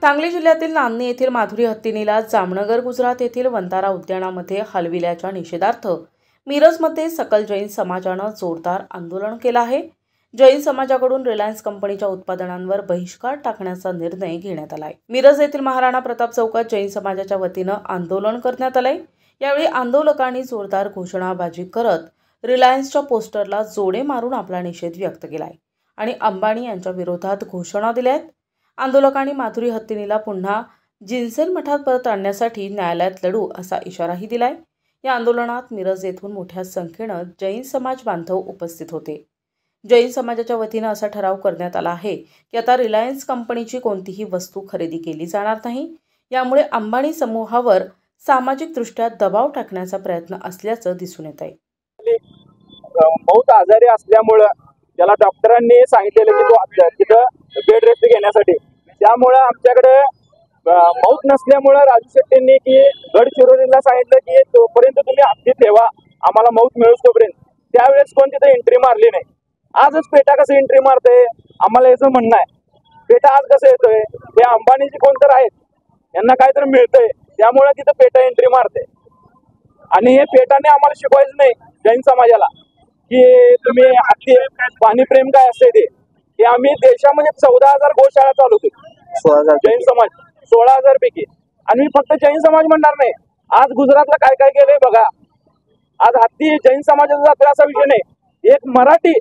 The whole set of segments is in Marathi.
सांगली जिल्ह्यातील नांदणी येथील माधुरी हत्तीनीला जामनगर गुजरात येथील वंतारा उद्यानामध्ये हलविल्याच्या निषेधार्थ मिरजमध्ये सकल जैन समाजानं जोरदार आंदोलन केलं आहे। जैन समाजाकडून रिलायन्स कंपनीच्या उत्पादनांवर बहिष्कार टाकण्याचा निर्णय घेण्यात आलाय। मिरज येथील महाराणा प्रताप चौकात जैन समाजाच्या वतीनं आंदोलन करण्यात आलंय। यावेळी आंदोलकांनी जोरदार घोषणाबाजी करत रिलायन्सच्या पोस्टरला जोडे मारून आपला निषेध व्यक्त केलाय आणि अंबानी यांच्या विरोधात घोषणा दिल्या आहेत। आंदोलकांनी माधुरी हत्तीनीला पुन्हा जिन्सेल मठात परत आणण्यासाठी न्यायालयात लढू असा इशाराही दिलाय। या आंदोलनात मिरज येथून मोठ्या संख्येनं जैन समाज बांधव उपस्थित होते। जैन समाजाच्या वतीनं असा ठराव करण्यात आला आहे की आता रिलायन्स कंपनीची कोणतीही वस्तू खरेदी केली जाणार नाही। यामुळे अंबानी समूहावर सामाजिकदृष्ट्या दबाव टाकण्याचा प्रयत्न असल्याचं दिसून येत आहे। बहुत आजारी असल्यामुळे त्याला डॉक्टरांनी सांगितलेलं की तो तिथं बेड रेस्ट घेण्यासाठी, त्यामुळे आमच्याकडे मौत नसल्यामुळे राजू शेट्टींनी की गडचिरोलीला सांगितलं की तोपर्यंत तुम्ही हत्ती ठेवा, आम्हाला मौत मिळूच तोपर्यंत। त्यावेळेस कोण तिथे एंट्री मारली नाही। आजच पेटा कसं एंट्री मारतंय आम्हाला याचं म्हणणं आहे। पेटा आज कसं येतोय, ते अंबानीचे कोणतर आहेत, यांना काहीतरी मिळतंय, त्यामुळे तिथं पेटा एंट्री मारते। आणि हे पेटाने आम्हाला शिकवायचं नाही जैन समाजाला की तुम्ही हत्ती पाणी प्रेम काय असते ते आम्ही देशामध्ये 14,000 गोशाळा चालवतो जैन समाज 16,000 पैकी। आणि मी फक्त जैन समाज म्हणणार नाही, आज गुजरातला काय काय केलंय बघा। आज हत्ती जैन समाजाचा जातोय असा विषय नाही। एक मराठी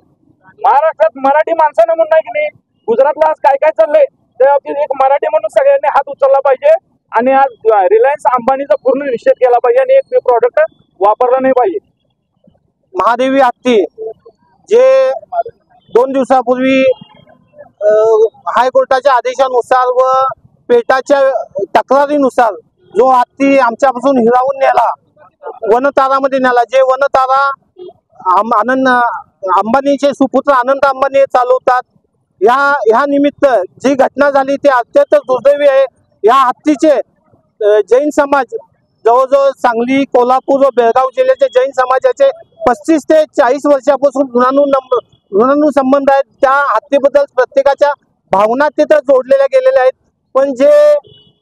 महाराष्ट्रात मराठी माणसानं म्हणणं की नाही, गुजरातला आज काय काय चाललंय त्या बाबतीत एक मराठी म्हणून सगळ्यांनी हात उचलला पाहिजे आणि आज रिलायन्स अंबानीचा पूर्ण निषेध केला पाहिजे आणि एक प्रोडक्ट वापरला नाही पाहिजे। महादेवी हत्ती जे 2 दिवसापूर्वी हायकोर्टाच्या आदेशानुसार व पेटाच्या तक्रारीनुसार जो हत्ती आमच्यापासून हिरावून नेला, वनतारामध्ये नेला, जे वनतारा आनंद अंबानीचे सुपुत्र आनंद अंबानी चालवतात, ह्या निमित्त जी घटना झाली ती अत्यंत दुर्दैवी आहे। या हत्तीचे जैन समाज जवळजवळ सांगली, कोल्हापूर व बेळगाव जिल्ह्याचे जैन समाजाचे 35 ते 40 वर्षापासून ऋणानु संबंध आहेत। त्या हत्तीबद्दल प्रत्येकाच्या भावना तिथं जोडलेल्या गेलेल्या आहेत। पण जे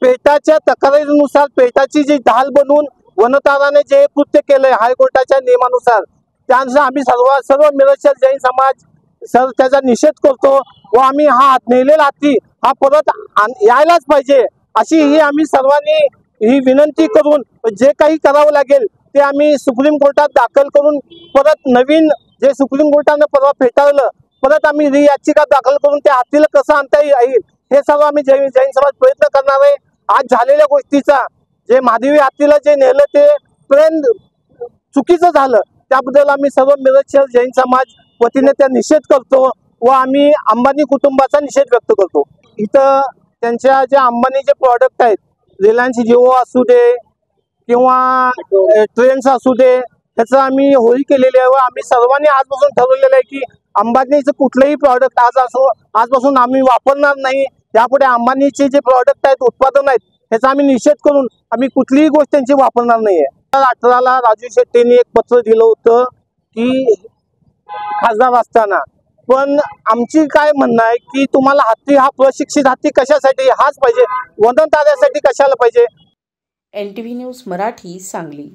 पेटाच्या तक्रारीनुसार पेटाची जी ढाल बनवून वनताराने जे कृत्य केलंय हायकोर्टाच्या नियमानुसार, त्यानुसार आम्ही सर्व मिरजच्या जैन समाज त्याचा निषेध करतो व आम्ही हा नेलेला हत्ती हा परत यायलाच पाहिजे अशी ही आम्ही सर्वांनी ही विनंती करून जे काही करावं लागेल ते आम्ही सुप्रीम कोर्टात दाखल करून परत नवीन जे सुप्रीम कोर्टाने परवा फेटाळलं, परत आम्ही याचिका दाखल करून त्या हत्तीला कसं आणता येईल हे सर्व आम्ही जैन समाज प्रयत्न करणार आहे। आज झालेल्या गोष्टीचा जे महादेवी हत्तीला जे नेलं ते प्रेम चुकीचं झालं, त्याबद्दल आम्ही सर्व मिरजच्या जैन समाज वतीने त्या निषेध करतो व आम्ही अंबानी कुटुंबाचा निषेध व्यक्त करतो। इथं त्यांच्या जे अंबानीचे प्रॉडक्ट आहेत, रिलायन्स जिओ असू दे किंवा ट्रेन्स असू दे, त्याचं आम्ही होळी केलेली आहे व आम्ही सर्वांनी आजपासून ठरवलेलं आहे की अंबानीचं कुठलंही प्रॉडक्ट आजपासून आम्ही वापरणार नाही। यापुढे अंबानीचे जे प्रॉडक्ट आहेत, उत्पादन आहेत, त्याचा आम्ही निषेध करून आम्ही कुठलीही गोष्ट त्यांची वापरणार नाहीये। 2018ला राजू शेट्टींनी एक पत्र दिलं होतं की खासदार असताना, पण आमची काय म्हणणं आहे की तुम्हाला हत्ती हा प्रशिक्षित हत्ती कशासाठी हाच पाहिजे, वनताऱ्यासाठी कशाला पाहिजे। NTV news Marathi, Sangli.